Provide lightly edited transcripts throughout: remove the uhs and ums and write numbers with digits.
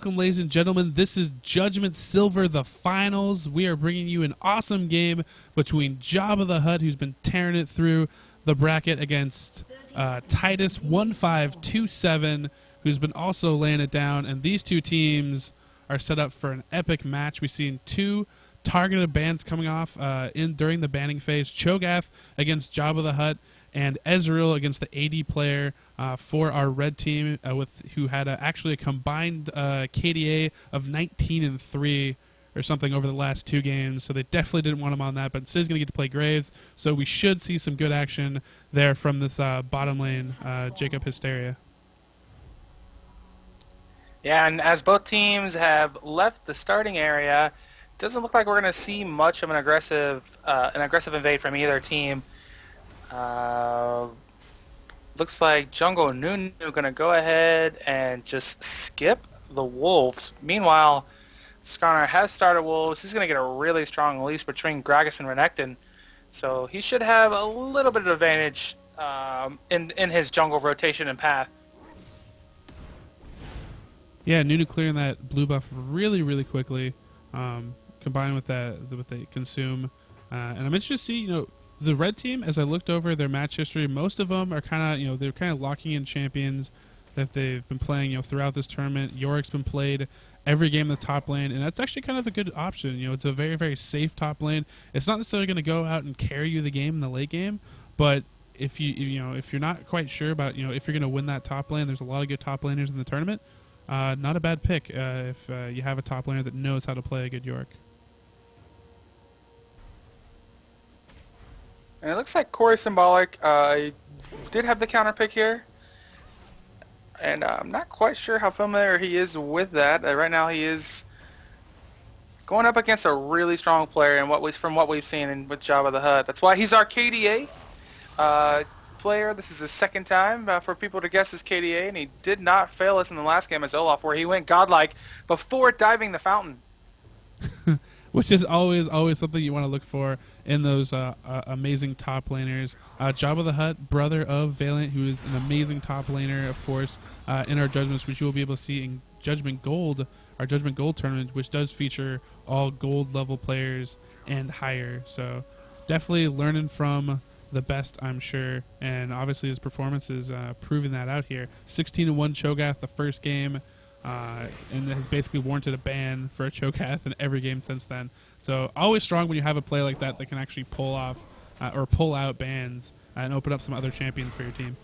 welcome, ladies and gentlemen. This is Judgment Silver, the finals. We are bringing you an awesome game between Jabba the Hutt, who's been tearing it through the bracket, against Titus 1527, who's been also laying it down. And these two teams are set up for an epic match. We've seen two targeted bans coming off during the banning phase. Cho'Gath against Jabba the Hutt, and Ezreal against the AD player for our red team, who had actually a combined KDA of 19-3 or something over the last two games, so they definitely didn't want him on that, but Sid's going to get to play Graves, so we should see some good action there from this bottom lane, Jacob Hysteria. Yeah, and as both teams have left the starting area, it doesn't look like we're going to see much of an aggressive invade from either team. Looks like Jungle Nunu going to go ahead and just skip the Wolves. Meanwhile, Skarner has started Wolves. He's going to get a really strong leash between Gragas and Renekton, so he should have a little bit of advantage in his jungle rotation and path. Yeah, Nunu clearing that blue buff really, really quickly, combined with what they consume, and I'm interested to see, the red team, as I looked over their match history, most of them are kind of, they're kind of locking in champions that they've been playing, throughout this tournament. Yorick's been played every game in the top lane, and that's actually kind of a good option. It's a very, very safe top lane. It's not necessarily going to go out and carry you the game in the late game, but if if you're not quite sure about, if you're going to win that top lane, there's a lot of good top laners in the tournament. Not a bad pick if you have a top laner that knows how to play a good Yorick. And it looks like Corey Symbolic did have the counter pick here, and I'm not quite sure how familiar he is with that. Right now he is going up against a really strong player, and from what we've seen with Jabba the Hutt. That's why he's our KDA player. This is his second time for people to guess his KDA, and he did not fail us in the last game as Olaf, where he went godlike before diving the fountain. Which is always something you want to look for in those amazing top laners. Jabba the Hutt, brother of Valiant, who is an amazing top laner, of course, in our Judgments, which you will be able to see in Judgment Gold, our Judgment Gold tournament, which does feature all gold level players and higher. So definitely learning from the best, I'm sure, and obviously his performance is proving that out here. 16-1 Cho'Gath the first game, and has basically warranted a ban for a Cho'Gath in every game since then. So always strong when you have a player like that can actually pull off or pull out bans and open up some other champions for your team.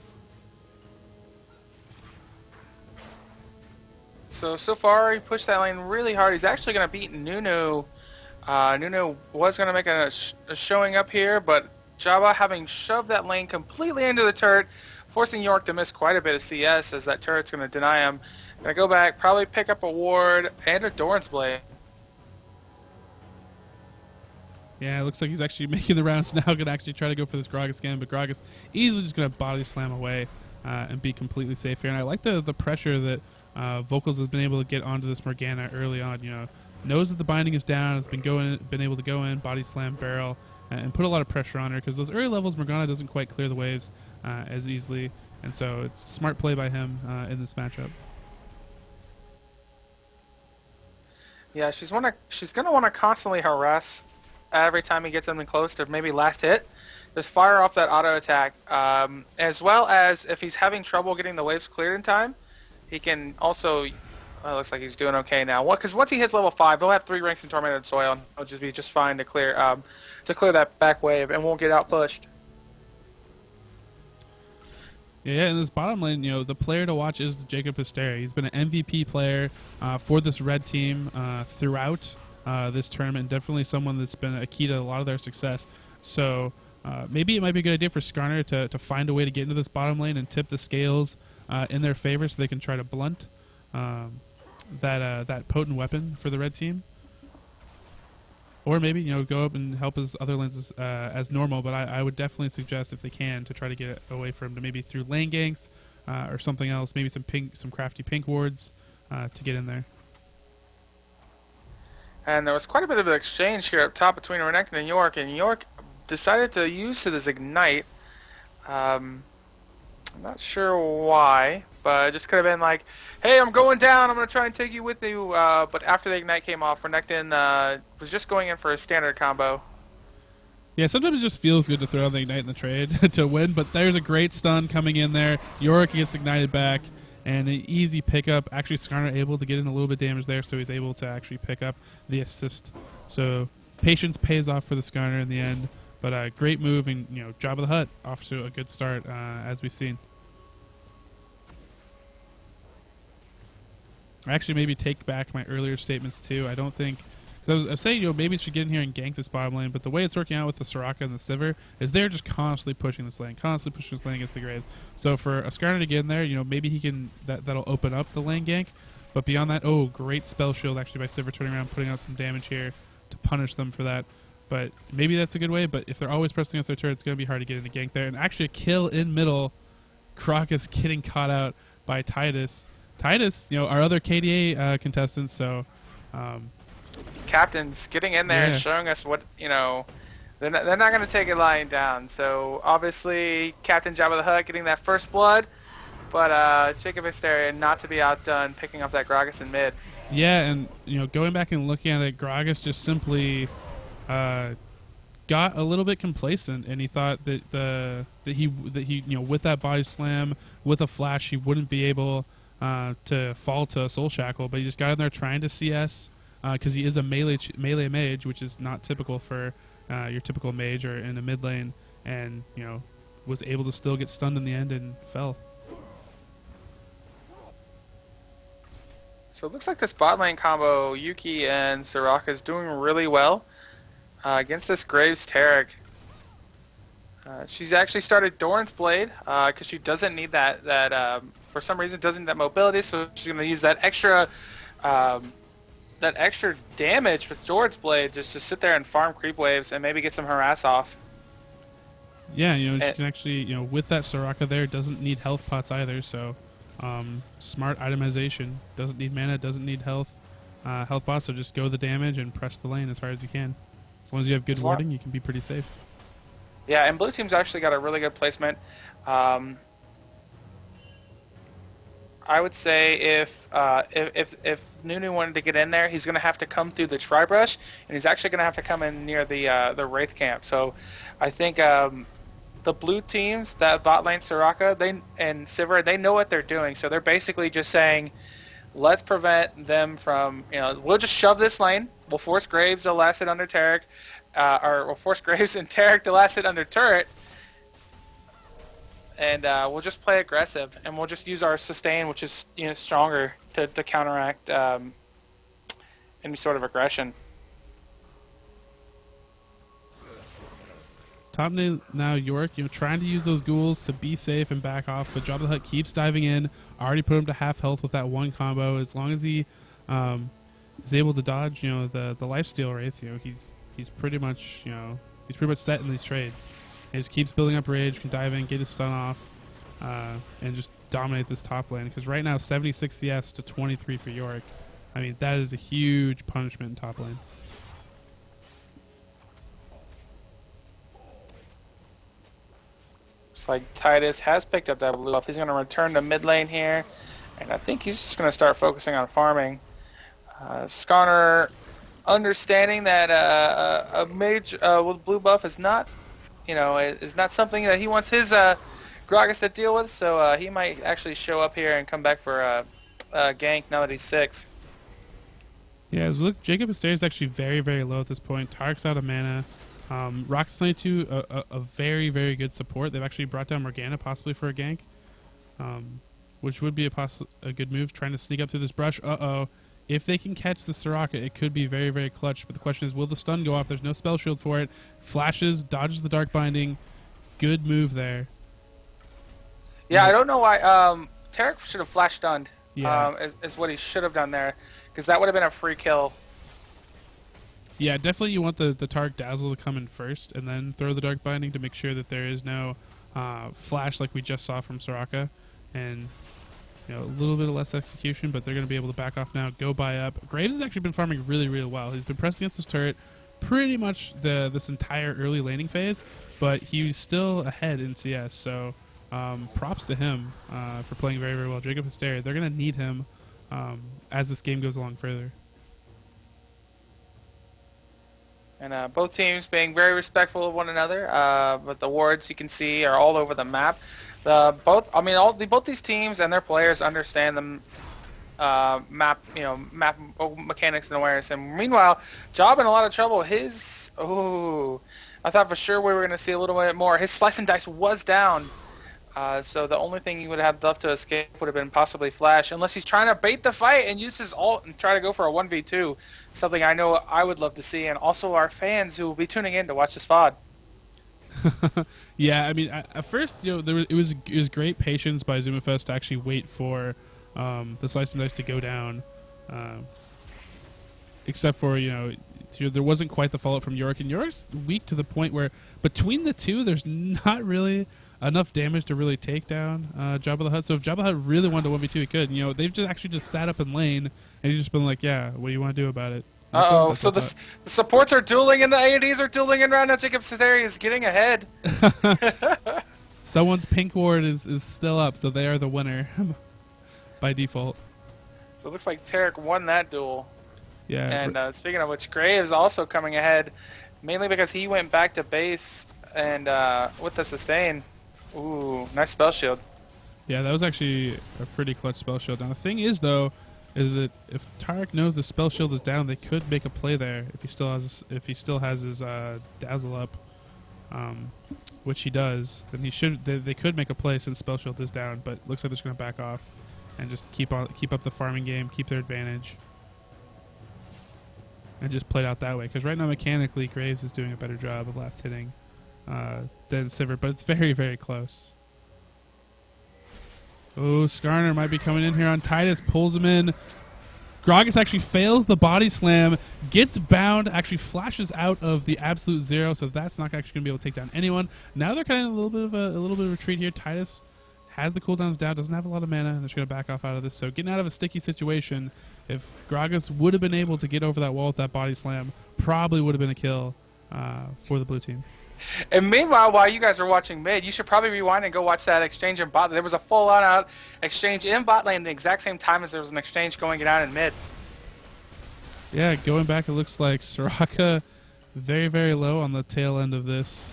So far he pushed that lane really hard. He's actually going to beat Nunu. Nunu was going to make a showing up here, but Jabba, having shoved that lane completely into the turret, forcing Yorick to miss quite a bit of CS, as that turret's going to deny him. Gonna go back, probably pick up a ward and a Doran's Blade. Yeah, it looks like he's actually making the rounds now. Gonna actually try to go for this Gragas again, but Gragas easily just gonna body slam away and be completely safe here. And I like the pressure that Vocals has been able to get onto this Morgana early on. Knows that the binding is down, has been able to go in, body slam, barrel, and put a lot of pressure on her, because those early levels Morgana doesn't quite clear the waves as easily, and so it's smart play by him in this matchup. Yeah, she's gonna want to constantly harass every time he gets something close to maybe last hit. Just fire off that auto attack, as well as if he's having trouble getting the waves cleared in time, he can also. Looks like he's doing okay now. Because once he hits level 5, he'll have 3 ranks in Tormented Soil, and he'll just be just fine to clear that back wave, and won't get out pushed. Yeah, in this bottom lane, the player to watch is Jacob Hysteria. He's been an MVP player for this red team throughout this tournament, and definitely someone that's been a key to a lot of their success. So maybe it might be a good idea for Skarner to find a way to get into this bottom lane and tip the scales in their favor, so they can try to blunt that potent weapon for the red team. Or maybe, go up and help his other lanes as normal, but I would definitely suggest, if they can, to try to get it away from him, maybe through lane ganks or something else, maybe some crafty pink wards to get in there. And there was quite a bit of an exchange here up top between Renekton and Yorick decided to use his Ignite. I'm not sure why, but it just could have been like, hey, I'm going down, I'm going to try and take you with me. But after the Ignite came off, Renekton was just going in for a standard combo. Yeah, sometimes it just feels good to throw the Ignite in the trade to win, but there's a great stun coming in there. Yorick gets ignited back, and an easy pickup. Actually, Skarner able to get in a little bit of damage there, so he's able to actually pick up the assist. So patience pays off for the Skarner in the end, but a great move, and Job of the Hut off to a good start, as we've seen. I actually maybe take back my earlier statements too. I don't think, because I was saying maybe it should get in here and gank this bottom lane, but the way it's working out with the Soraka and the Sivir is they're just constantly pushing this lane, against the Graves. So for a Skarner to get in there, maybe he can that'll open up the lane gank. But beyond that, oh, great spell shield actually by Sivir turning around, putting out some damage here to punish them for that. But maybe that's a good way. But if they're always pressing against their turret, it's going to be hard to get in the gank there. And actually a kill in middle. Crocus getting caught out by Titus. Titus, our other KDA contestants. So. Captain's getting in there and showing us what, they're not going to take it lying down. So obviously Captain Jabba the Hutt getting that first blood, but Jacob Hysteria not to be outdone picking up that Gragas in mid. Yeah, and going back and looking at it, Gragas just simply got a little bit complacent, and he thought that he with that body slam with a flash he wouldn't be able to fall to a Soul Shackle, but he just got in there trying to CS. Because he is a melee mage, which is not typical for your typical mage or in the mid lane, and was able to still get stunned in the end and fell. So it looks like this bot lane combo, Yuki and Soraka, is doing really well against this Graves Taric. She's actually started Doran's Blade because she doesn't need that for some reason doesn't need that mobility, so she's going to use that extra damage with Doran's Blade just to sit there and farm creep waves and maybe get some harass off. Yeah, she can actually, with that Soraka there, doesn't need health pots either, so smart itemization. Doesn't need mana, doesn't need health pots, so just go the damage and press the lane as hard as you can. As long as you have good warding, you can be pretty safe. Yeah, and blue team's actually got a really good placement. I would say if Nunu wanted to get in there, he's going to have to come through the Tribrush, and he's actually going to have to come in near the Wraith camp. So I think the blue teams, that bot lane Soraka and Sivir, they know what they're doing. So they're basically just saying, let's prevent them from, we'll just shove this lane. We'll force Graves to last hit under Taric, or we'll force Graves and Taric to last hit under turret. And we'll just play aggressive, and we'll just use our sustain, which is stronger, to counteract any sort of aggression. Top now Yorick, trying to use those ghouls to be safe and back off, but Jabba the Hutt keeps diving in. Already put him to half health with that one combo. As long as he is able to dodge, the lifesteal wraith, he's pretty much set in these trades. He just keeps building up rage, can dive in, get his stun off, and just dominate this top lane. Because right now, 76 CS to 23 for Yorick. I mean, that is a huge punishment in top lane. Looks like Titus has picked up that blue buff. He's going to return to mid lane here, and I think he's just going to start focusing on farming. Skarner, understanding that a mage with blue buff is not, is not something that he wants his Gragas to deal with, so he might actually show up here and come back for a gank now that he's 6. Yeah, as we look, Jacob Hysteria is actually very, very low at this point. Tark's out of mana. Roxas 92, a very, very good support. They've actually brought down Morgana possibly for a gank, which would be a good move, trying to sneak up through this brush. Uh-oh. If they can catch the Soraka, it could be very, very clutch. But the question is, will the stun go off? There's no spell shield for it. Flashes, dodges the Dark Binding. Good move there. Yeah, I don't know why. Taric should have flash stunned. Yeah. Is what he should have done there, because that would have been a free kill. Yeah, definitely you want the Tark Dazzle to come in first, and then throw the Dark Binding to make sure that there is no flash like we just saw from Soraka. And a little bit of less execution, but they're going to be able to back off now, go buy up. Graves has actually been farming really, really well. He's been pressing against his turret pretty much this entire early laning phase, but he's still ahead in CS, so props to him for playing very, very well. Jacob Hysteria, they're going to need him as this game goes along further. And both teams being very respectful of one another, but the wards you can see are all over the map. Both these teams and their players understand the map mechanics and awareness. And meanwhile, Job in a lot of trouble. I thought for sure we were going to see a little bit more. His slice and dice was down. So the only thing he would have left to escape would have been possibly Flash, unless he's trying to bait the fight and use his ult and try to go for a 1v2, something I know I would love to see, and also our fans who will be tuning in to watch this VOD. Yeah, I mean, at first, it was great patience by ZumaFest to actually wait for the slice and dice to go down, except for there wasn't quite the follow-up from Yorick, and Yorick's weak to the point where between the two, there's not really enough damage to really take down Jabba the Hutt. So if Jabba the Hutt really wanted to 1v2, he could. They've just sat up in lane, and he's just been like, yeah, what do you want to do about it? Uh-oh, so the supports are dueling and the ADs are dueling, and right now Jacob Hysteria is getting ahead. Someone's pink ward is still up, so they are the winner by default. So it looks like Tarek won that duel. Yeah. And speaking of which, Graves also coming ahead, mainly because he went back to base and with the sustain. Ooh, nice spell shield. Yeah, that was actually a pretty clutch spell shield. Now the thing is, though, is that if Tarek knows the spell shield is down, they could make a play there if he still has his dazzle up, which he does. Then they could make a play since spell shield is down. But looks like they're just gonna back off and just keep up the farming game, keep their advantage, and just play it out that way. Because right now mechanically, Graves is doing a better job of last hitting than Sivir, but it's very, very close. Oh, Skarner might be coming in here on Titus, pulls him in. Gragas actually fails the body slam, gets bound, actually flashes out of the absolute zero, so that's not actually going to be able to take down anyone. Now they're kind of a little bit of retreat here. Titus has the cooldowns down, doesn't have a lot of mana, and they're just going to back off out of this. So getting out of a sticky situation, if Gragas would have been able to get over that wall with that body slam, probably would have been a kill for the blue team. And meanwhile, while you guys are watching mid, you should probably rewind and go watch that exchange in bot. There was a full-on-out exchange in bot lane at the exact same time as there was an exchange going down in mid. Yeah, going back, it looks like Soraka very, very low on the tail end of this.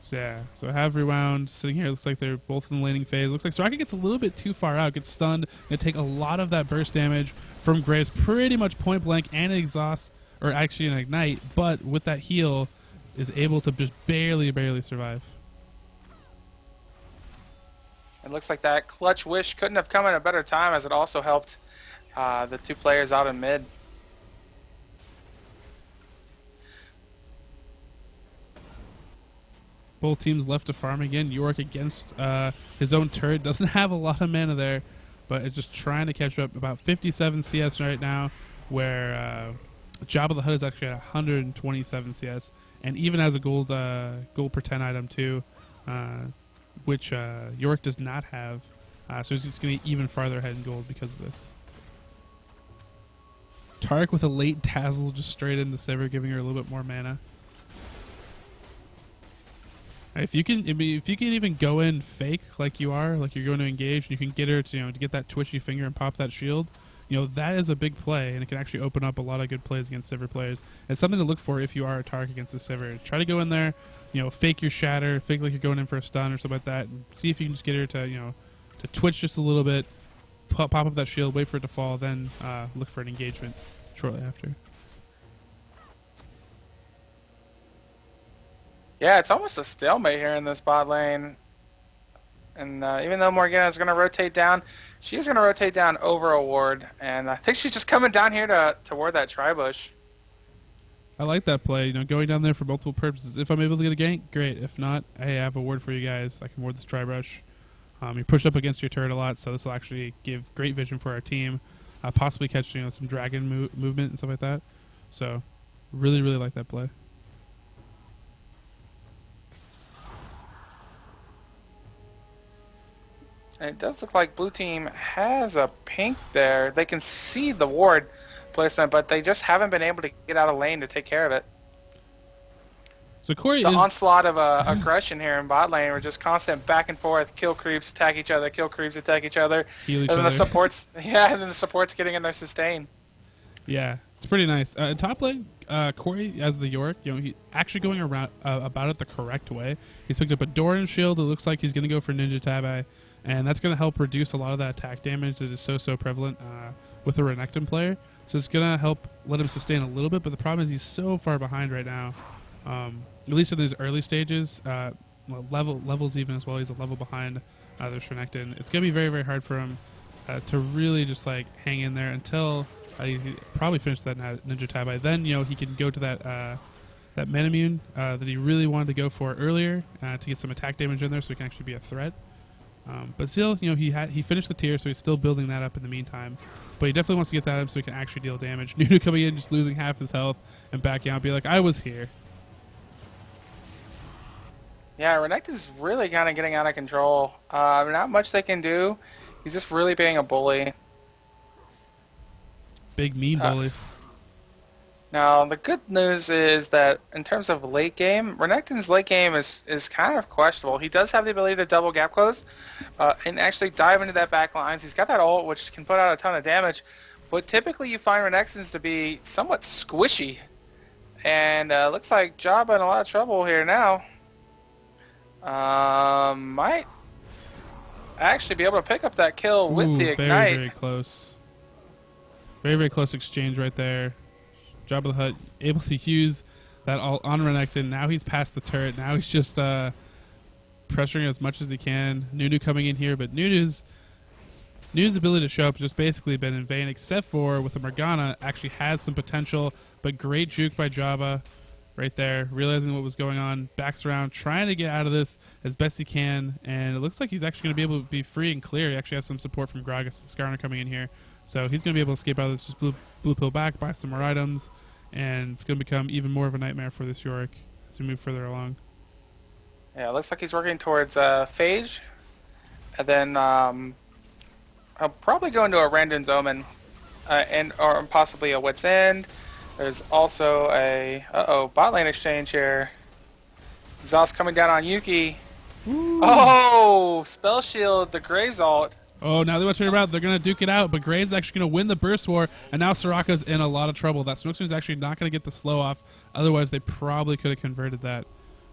So yeah, so have rewound sitting here. Looks like they're both in the laning phase. Looks like Soraka gets a little bit too far out, gets stunned, gonna take a lot of that burst damage from Graves, pretty much point blank, and an exhaust, or actually an ignite, but with that heal is able to just barely survive. It looks like that clutch wish couldn't have come at a better time, as it also helped the two players out in mid. Both teams left to farm again. Yorick against his own turret. Doesn't have a lot of mana there, but is just trying to catch up. About 57 CS right now, where Jabba the Hutt is actually at 127 CS, and even has a gold per 10 item too, which Yorick does not have. So he's just going to be even farther ahead in gold because of this. Tarek with a late dazzle just straight into Sivir, giving her a little bit more mana. If you can even go in fake like you are, like you're going to engage, and you can get her to to get that twitchy finger and pop that shield, that is a big play, and it can actually open up a lot of good plays against Sivir players. It's something to look for if you are a Tarek against the Sivir. Try to go in there, fake your shatter, fake like you're going in for a stun or something like that, and see if you can just get her to to twitch just a little bit, pop up that shield, wait for it to fall, then look for an engagement shortly after. Yeah, it's almost a stalemate here in this bot lane. And even though Morgana is going to rotate down, she is going to rotate down over a ward. And I think she's just coming down here to ward that Tribush. I like that play, going down there for multiple purposes. If I'm able to get a gank, great. If not, hey, I have a ward for you guys. I can ward this Tribush. You push up against your turret a lot, so this will actually give great vision for our team. Possibly catch some dragon movement and stuff like that. So really, really like that play. And it does look like blue team has a pink there. They can see the ward placement, but they just haven't been able to get out of lane to take care of it. So Corey the is onslaught of aggression here in bot lane. We're just constant back and forth, kill creeps, attack each other, kill creeps, attack each other, heal each and then other. the supports, yeah, and then the supports getting in their sustain. Yeah, it's pretty nice. In top lane, Corey as the York, he actually going around about it the correct way. He's picked up a Doran shield. It looks like he's going to go for Ninja Tabi, and that's going to help reduce a lot of that attack damage that is so prevalent with a Renekton player. So it's going to help let him sustain a little bit, but the problem is he's so far behind right now. At least in these early stages, levels even as well. He's a level behind this Renekton. It's going to be very hard for him to really just like hang in there until. He probably finished that Ninja Tabi. Then he can go to that Metamune that he really wanted to go for earlier to get some attack damage in there, so he can actually be a threat. But still, he finished the tier, so he's still building that up in the meantime. But he definitely wants to get that up so he can actually deal damage. Nunu coming in, just losing half his health, and backing out, be like, I was here. Yeah, Renekton's really kind of getting out of control. Not much they can do. He's just really being a bully. Big mean bully. Now, the good news is that in terms of late game, Renekton's late game is kind of questionable. He does have the ability to double gap close and actually dive into that back lines. He's got that ult, which can put out a ton of damage. But typically you find Renekton's to be somewhat squishy. And looks like Jabba in a lot of trouble here now. Might actually be able to pick up that kill with the Ignite. Very close. Very close exchange right there. Jabba the Hutt able to use that ult on Renekton. Now he's past the turret. Now he's just pressuring as much as he can. Nunu coming in here, but Nunu's ability to show up has just basically been in vain, except for with the Morgana actually has some potential, but great juke by Jabba right there, realizing what was going on, backs around, trying to get out of this as best he can, and it looks like he's actually going to be able to be free and clear. He actually has some support from Gragas and Skarner coming in here. So he's going to be able to escape out of this, just blue pill back, buy some more items, and it's going to become even more of a nightmare for this Yorick as we move further along. Yeah, it looks like he's working towards Phage, and then I'll probably go into a Randon's Omen, or possibly a Wit's End. There's also a bot lane exchange here. Exhaust coming down on Yuki. Ooh. Oh, Spell Shield, the Graves ult. Oh, now they want to turn around. They're going to duke it out, but Graves is actually going to win the burst war, and now Soraka's in a lot of trouble. That Smoke Screen is actually not going to get the slow off. Otherwise, they probably could have converted that.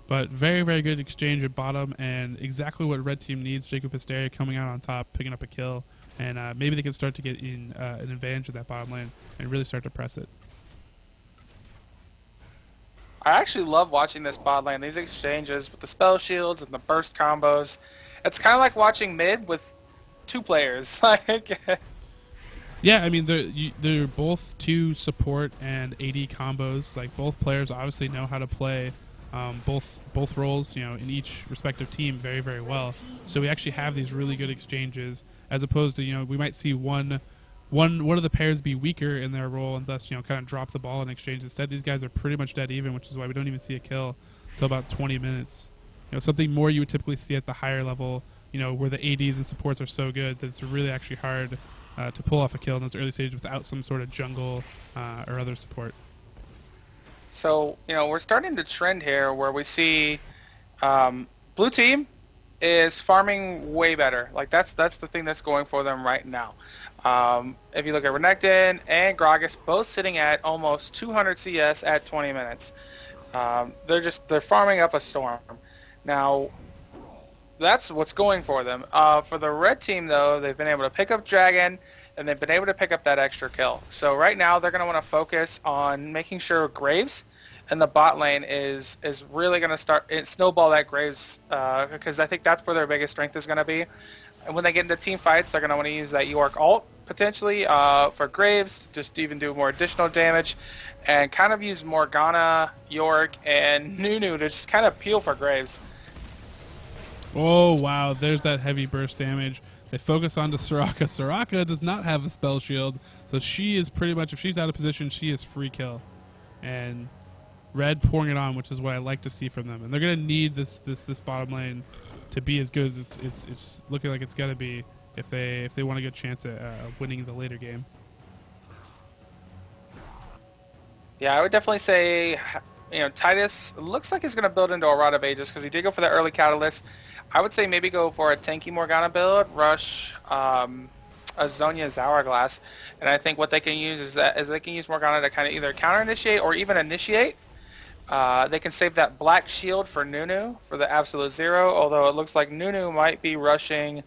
But very good exchange at bottom, and exactly what red team needs. Jacob Hysteria coming out on top, picking up a kill, and maybe they can start to get in an advantage of that bottom lane and really start to press it. I actually love watching this bot lane. These exchanges with the spell shields and the burst combos. It's kind of like watching mid with two players. Yeah, I mean they're both two support and AD combos. Like both players obviously know how to play both roles, in each respective team very well. So we actually have these really good exchanges, as opposed to we might see one of the pairs be weaker in their role and thus kind of drop the ball in exchange. Instead, these guys are pretty much dead even, which is why we don't even see a kill until about 20 minutes. Something more you would typically see at the higher level. Where the ADs and supports are so good that it's really actually hard to pull off a kill in those early stages without some sort of jungle or other support. So, we're starting to trend here where we see blue team is farming way better. Like, that's the thing that's going for them right now. If you look at Renekton and Gragas, both sitting at almost 200 CS at 20 minutes. They're farming up a storm. Now, that's what's going for them. For the red team, though, they've been able to pick up Dragon, and they've been able to pick up that extra kill. So right now, they're going to want to focus on making sure Graves in the bot lane is really going to start snowball that Graves, because I think that's where their biggest strength is going to be. And when they get into team fights, they're going to want to use that York ult, potentially, for Graves, just to even do more additional damage, and kind of use Morgana, York, and Nunu to just kind of peel for Graves. Oh, wow, there's that heavy burst damage. They focus onto Soraka. Soraka does not have a spell shield, so she is pretty much, if she's out of position, she is free kill. And red pouring it on, which is what I like to see from them. And they're going to need this bottom lane to be as good as it's looking like it's going to be if they want a good chance at winning the later game. Yeah, I would definitely say Titus looks like he's going to build into a Rod of Ages because he did go for the early Catalyst. I would say maybe go for a tanky Morgana build, rush a Zhonya's Hourglass, and I think what they can use is they can use Morgana to kind of either counter initiate or even initiate. They can save that black shield for Nunu for the absolute zero, although it looks like Nunu might be rushing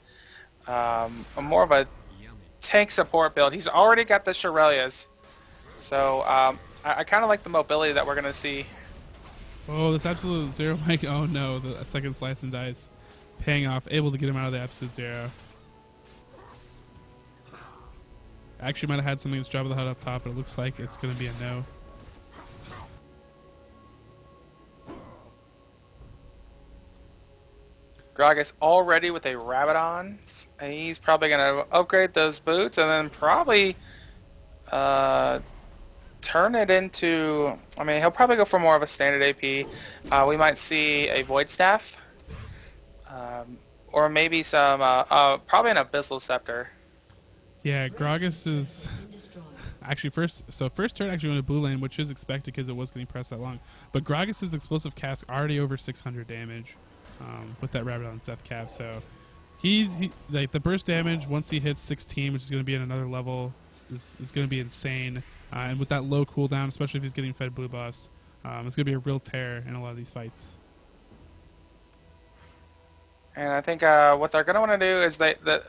more of a tank support build. He's already got the Shurelya's, so I kind of like the mobility that we're going to see. Oh, this absolute zero mic. Oh no, the second slice and dice paying off, able to get him out of the absolute zero. Actually might have had something that's Jabba the Hutt up top, but it looks like it's going to be a no. Gragas already with a Rabadon, and he's probably going to upgrade those boots and then probably turn it into, I mean, he'll probably go for more of a standard AP. We might see a Void Staff, or maybe some, probably an Abyssal Scepter. Yeah, Gragas is actually first turn actually went to blue lane, which is expected because it was getting pressed that long. But Gragas' explosive cask already over 600 damage with that Rabadon's death cap, so he like the burst damage once he hits 16, which is going to be at another level, is going to be insane. And with that low cooldown, especially if he's getting fed blue buffs, it's going to be a real tear in a lot of these fights. And I think what they're going to want to do is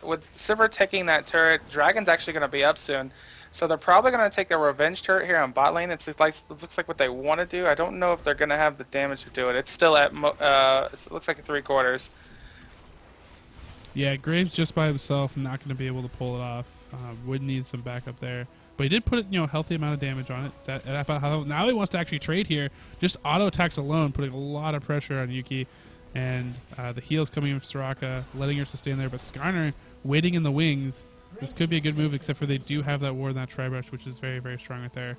with Sivir taking that turret, Dragon's actually going to be up soon. So they're probably going to take their revenge turret here on bot lane. It looks like what they want to do. I don't know if they're going to have the damage to do it. It's still at, it looks like a 3/4. Yeah, Graves just by himself not going to be able to pull it off. Would need some backup there. But he did put a healthy amount of damage on it. Now he wants to actually trade here. Just auto attacks alone, putting a lot of pressure on Yuki. And the heals coming in from Soraka, letting her sustain there. But Skarner waiting in the wings. This could be a good move, except for they do have that ward and that Tri-Brush, which is very, very strong right there.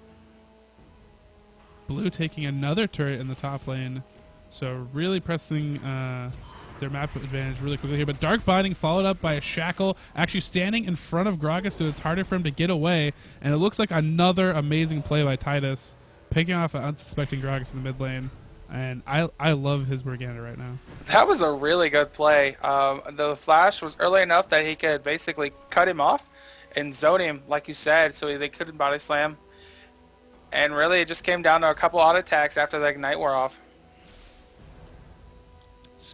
Blue taking another turret in the top lane. So really pressing their map advantage really quickly here. But Dark Binding followed up by a Shackle, actually standing in front of Gragas, so it's harder for him to get away. And it looks like another amazing play by Titus, picking off an unsuspecting Gragas in the mid lane. And I love his Morgana right now. That was a really good play. The flash was early enough that he could basically cut him off and zone him, like you said, so they couldn't body slam. And really, it just came down to a couple auto attacks after the ignite wore off.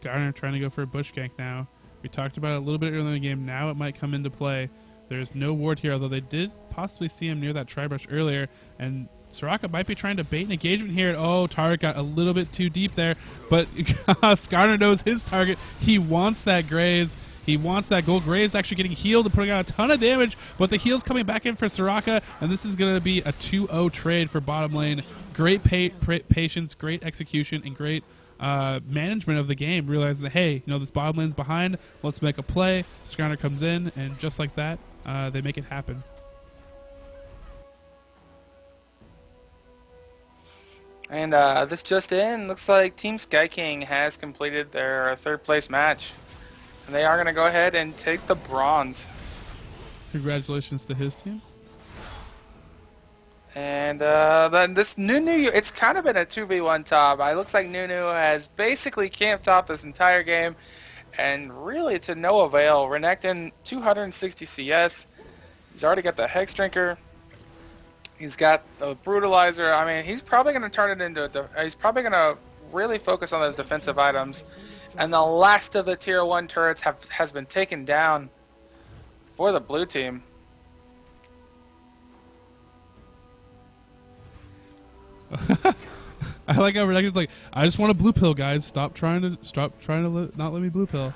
Skarner trying to go for a bush gank now. We talked about it a little bit earlier in the game. Now it might come into play. There's no ward here, although they did possibly see him near that Tri-Brush earlier. And Soraka might be trying to bait an engagement here. Oh, Tarek got a little bit too deep there. But Skarner knows his target. He wants that Graze. He wants that gold. Graze actually getting healed and putting out a ton of damage. But the heal's coming back in for Soraka. And this is going to be a 2-0 trade for bottom lane. Great patience, great execution, and great management of the game. Realizing that, hey, this bottom lane's behind. Let's make a play. Skarner comes in, and just like that, they make it happen. And this just in, looks like Team Sky King has completed their third place match. And they are going to go ahead and take the bronze. Congratulations to his team. And then this Nunu, it's kind of been a 2v1 top. It looks like Nunu has basically camped top this entire game. And really to no avail. Renekton, 260 CS. He's already got the Hex Drinker. He's got the Brutalizer. I mean, he's probably going to turn it into he's probably going to really focus on those defensive items. And the last of the tier 1 turrets has been taken down for the blue team. I like how Renekton's like, I just want a blue pill, guys. Stop trying to not let me blue pill.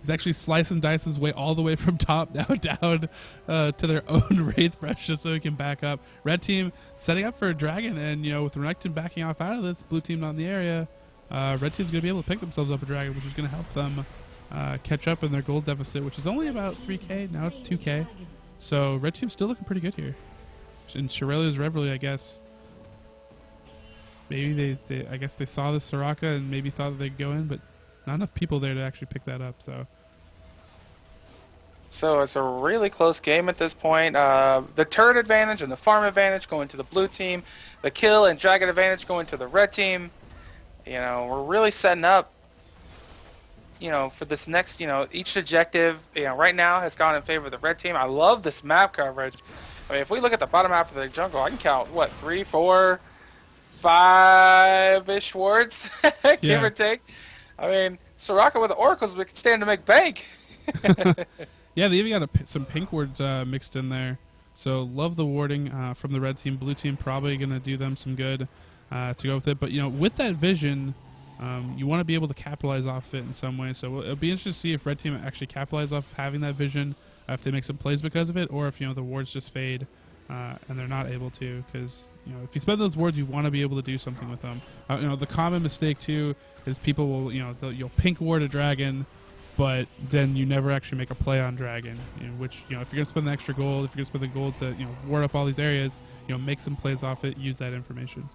He's actually slicing and dice his way all the way from top now down to their own Wraith Brush just so he can back up. Red team setting up for a dragon, and with Renekton backing off out of this, blue team not in the area, red team's going to be able to pick themselves up a dragon, which is going to help them catch up in their gold deficit, which is only about 3k. Now it's 2k. So red team's still looking pretty good here. In Shurelya's Reverie, I guess. Maybe I guess they saw this Soraka and maybe thought that they'd go in, but not enough people there to actually pick that up. So So it's a really close game at this point. The turret advantage and the farm advantage going to the blue team. The kill and dragon advantage going to the red team. You know, we're really setting up, you know, for this next, you know, each objective, you know, right now has gone in favor of the red team. I love this map coverage. I mean, if we look at the bottom half of the jungle, I can count, what, 3, 4, 5-ish wards, give or take. I mean, Soraka with the oracles, we can stand to make bank. Yeah, they even got some pink wards mixed in there. So love the warding from the red team. Blue team probably going to do them some good to go with it. But, you know, with that vision, you want to be able to capitalize off it in some way. So it'll be interesting to see if red team actually capitalize off having that vision, if they make some plays because of it, or if, you know, the wards just fade and they're not able to. Because, you know, if you spend those wards, you want to be able to do something with them. You know, the common mistake, too, is people will, you know, you'll pink ward a dragon, but then you never actually make a play on dragon, you know, which, you know, if you're going to spend the extra gold, if you're going to spend the gold to, you know, ward up all these areas, you know, make some plays off it, use that information.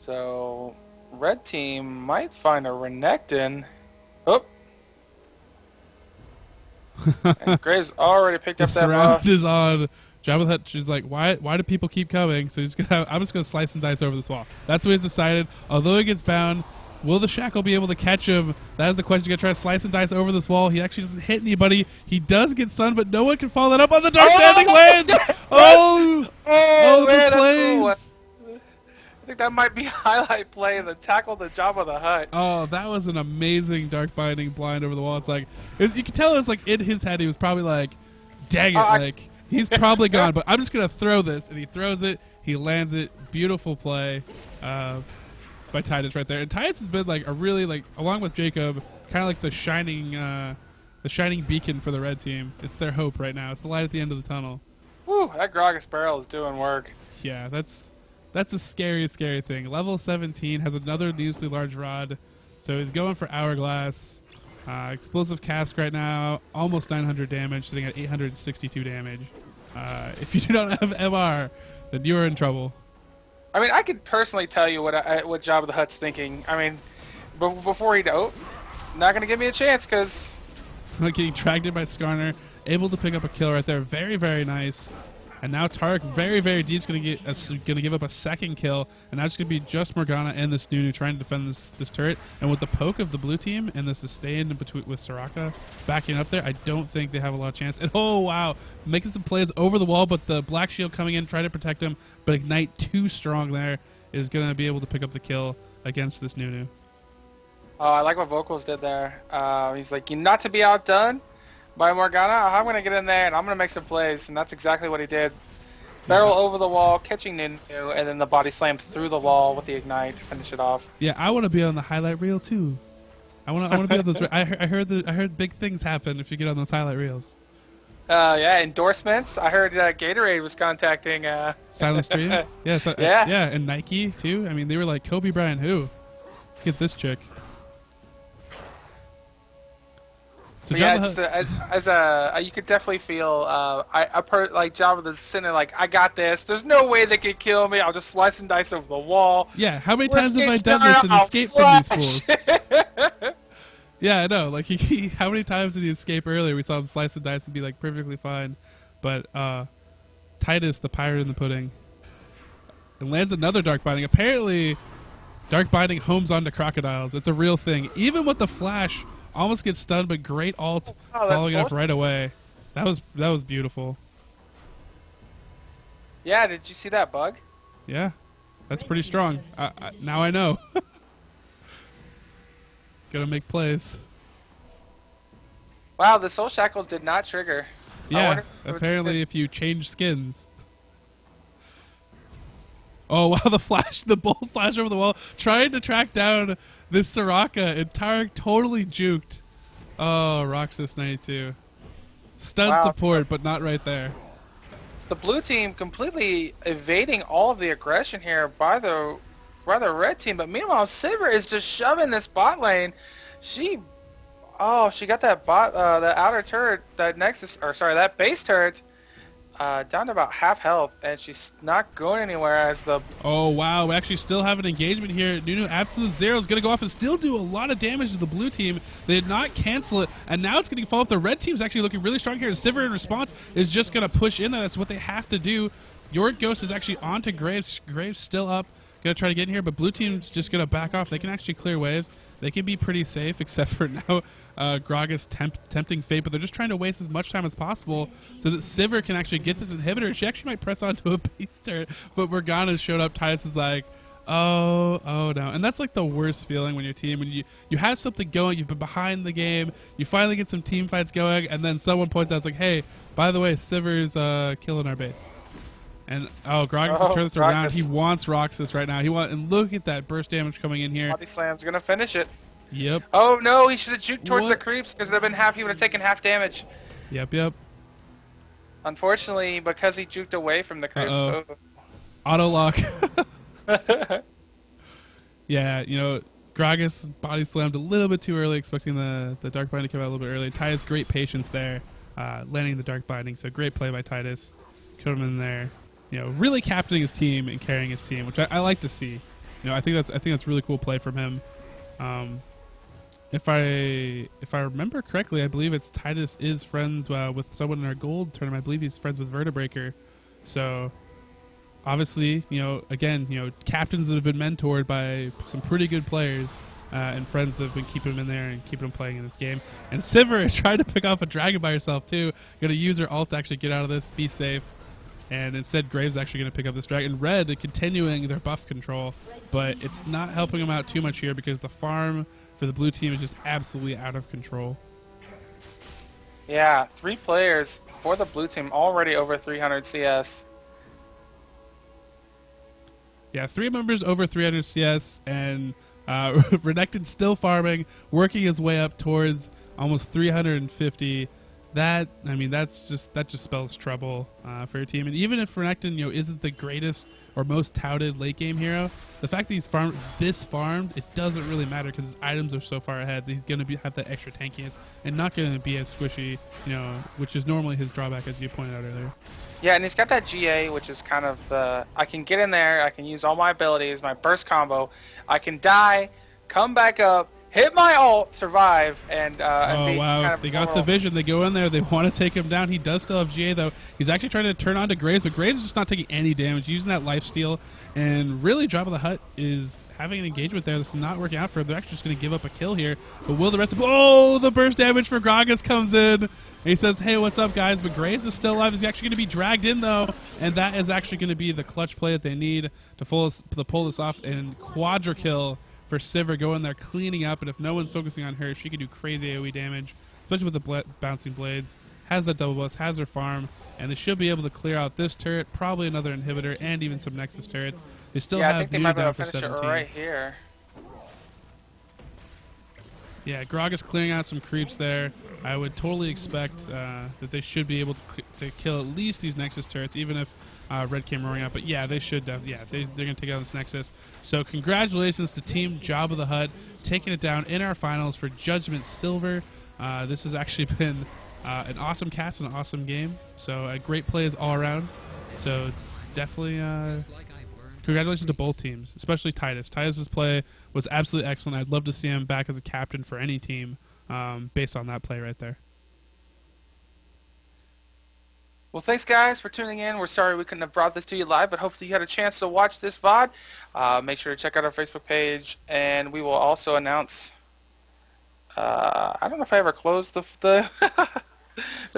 So, red team might find a Renekton. Oh! And Graves already picked up that buff. Surround is on. Jabba the Hutt, she's like, why do people keep coming? So he's gonna I'm just going to slice and dice over this wall. That's what he's decided. Although he gets bound, will the Shackle be able to catch him? That is the question. He's going to try to slice and dice over this wall. He actually doesn't hit anybody. He does get stunned, but no one can follow that up on the Dark Standing Lands! Oh, man, the plays! cool. I think that might be a highlight play, the tackle the Jabba the Hutt. Oh, that was an amazing Dark Binding blind over the wall. It's like, you could tell it was like in his head, he was probably like, dang it, like, he's probably gone, but I'm just going to throw this. And he throws it, he lands it, beautiful play by Titus right there. And Titus has been like a really, like, along with Jacob, kind of like the shining beacon for the red team. It's their hope right now. It's the light at the end of the tunnel. Whew, that Gragas barrel is doing work. Yeah, that's a scary, scary thing. Level 17 has another needlessly large rod, so he's going for Hourglass. Explosive Cask right now, almost 900 damage, sitting at 862 damage. If you don't have MR, then you are in trouble. I mean, I could personally tell you what Jabba the Hutt's thinking. I mean, before he not going to give me a chance because... Getting dragged in by Skarner, able to pick up a kill right there. Very, very nice. And now Tarek, very, very deep, is going to give up a second kill. And now it's going to be just Morgana and this Nunu trying to defend this turret. And with the poke of the blue team and the sustain in between with Soraka backing up there, I don't think they have a lot of chance. And oh, wow, making some plays over the wall, but the Black Shield coming in, trying to protect him. But Ignite too strong there is going to be able to pick up the kill against this Nunu. Oh, I like what Vocals did there. He's like, you're not to be outdone by Morgana. I'm going to get in there and I'm going to make some plays. And that's exactly what he did. Barrel over the wall, catching Nunu, and then the body slammed through the wall with the Ignite to finish it off. Yeah, I want to be on the highlight reel too. I want to be on those. I heard big things happen if you get on those highlight reels. Yeah, endorsements. I heard Gatorade was contacting Silent Stream. Yeah, yeah, and Nike too. I mean, they were like, Kobe Bryant who? Let's get this chick. So yeah, just you could definitely feel like Jabba the sitting there like, I got this. There's no way they could kill me. I'll just slice and dice over the wall. Yeah, how many times have I done this and escaped from these fools? Yeah, I know. Like how many times did he escape earlier? We saw him slice and dice and be like perfectly fine. But Titus, the pirate in the pudding, and lands another Dark Binding. Apparently, Dark Binding homes onto crocodiles. It's a real thing. Even with the flash. Almost gets stunned, but great ult following it up right away. That was beautiful. Yeah, did you see that bug? Yeah, that's pretty strong. Now I know. Gotta make plays. Wow, the Soul Shackles did not trigger. Yeah, apparently if you change skins. Oh wow, the bolt flash over the wall, trying to track down this Soraka, and Tarek totally juked. Oh, Roxas 92. Stunned support, but not right there. The blue team completely evading all of the aggression here by the red team, but meanwhile Sivir is just shoving this bot lane. She got that that outer turret, that base turret. down to about half health, and she's not going anywhere as the... Oh, wow. We actually still have an engagement here. Nunu Absolute Zero is going to go off and still do a lot of damage to the blue team. They did not cancel it, and now it's getting followed up. The red team's actually looking really strong here, and Sivir in response is just going to push in there. That's what they have to do. Your Ghost is actually onto Graves. Graves still up. Going to try to get in here, but blue team's just going to back off. They can actually clear waves. They can be pretty safe, except for now Gragas tempting fate, but they're just trying to waste as much time as possible so that Sivir can actually get this inhibitor. She actually might press onto a base turret, but Morgana showed up. Titus is like, oh no. And that's like the worst feeling when your team, when you have something going, you've been behind the game, you finally get some team fights going, and then someone points out, it's like, hey, by the way, Sivir's killing our base. And Gragas can turn this around. He wants Roxas right now. And look at that burst damage coming in here. Body Slam's gonna finish it. Yep. Oh no, he should have juked towards the creeps because he would have taken half damage. Yep. Unfortunately, because he juked away from the creeps. Auto lock. Yeah, Gragas body slammed a little bit too early, expecting the Dark Binding to come out a little bit early. Titus, great patience there, landing the Dark Binding. So great play by Titus. Put him in there. Really captaining his team and carrying his team, which I like to see. I think that's really cool play from him. If I remember correctly, I believe it's Titus is friends with someone in our gold tournament. I believe he's friends with Vertebreaker. So obviously, again, captains that have been mentored by some pretty good players and friends that have been keeping him in there and keeping him playing in this game. And Sivir is trying to pick off a dragon by herself too. Going to use her ult to actually get out of this, be safe. And instead, Graves actually going to pick up this dragon. Red continuing their buff control, but it's not helping them out too much here because the farm for the blue team is just absolutely out of control. Yeah, 3 players for the blue team already over 300 CS. Yeah, 3 members over 300 CS, and Renekton still farming, working his way up towards almost 350. That just spells trouble for your team. And even if Renekton, isn't the greatest or most touted late game hero, the fact that he's farmed, it doesn't really matter because his items are so far ahead that he's going to have that extra tankiness and not going to be as squishy, which is normally his drawback, as you pointed out earlier. Yeah, and he's got that GA, which is kind of I can get in there, I can use all my abilities, my burst combo, I can die, come back up, hit my ult, survive, and oh wow, kind of they got the vision. They go in there. They want to take him down. He does still have GA though. He's actually trying to turn on to Graves, but Graves is just not taking any damage, using that lifesteal, and really Jabba the Hutt is having an engagement there that's not working out for him. They're actually just going to give up a kill here. But will the rest of the burst damage for Gragas comes in. And he says, hey, what's up, guys? But Graves is still alive. He's actually going to be dragged in, though. And that is actually going to be the clutch play that they need to pull this off. And quadra kill for Sivir, going there, cleaning up. And if no one's focusing on her, she can do crazy AoE damage, especially with the bouncing blades. Has that double bust, has her farm. And they should be able to clear out this turret, probably another inhibitor, and even some Nexus turrets. They still have I think they might be able to finish 17. it right here. Yeah, Gragas clearing out some creeps there. I would totally expect that they should be able to kill at least these Nexus turrets, even if Red came roaring out. But yeah, they should. They're going to take out this Nexus. So congratulations to Team Jabba the Hutt, taking it down in our finals for Judgment Silver. This has actually been an awesome cast and an awesome game. So great plays all around. So definitely congratulations to both teams, especially Titus. Titus's play was absolutely excellent. I'd love to see him back as a captain for any team based on that play right there. Well, thanks, guys, for tuning in. We're sorry we couldn't have brought this to you live, but hopefully you had a chance to watch this VOD. Make sure to check out our Facebook page, and we will also announce... I don't know if I ever closed the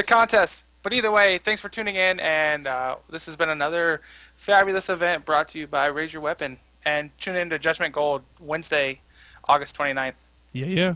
contest. But either way, thanks for tuning in, and this has been another fabulous event brought to you by Raise Your Weapon. And tune in to Judgment Gold Wednesday, August 29th. Yeah.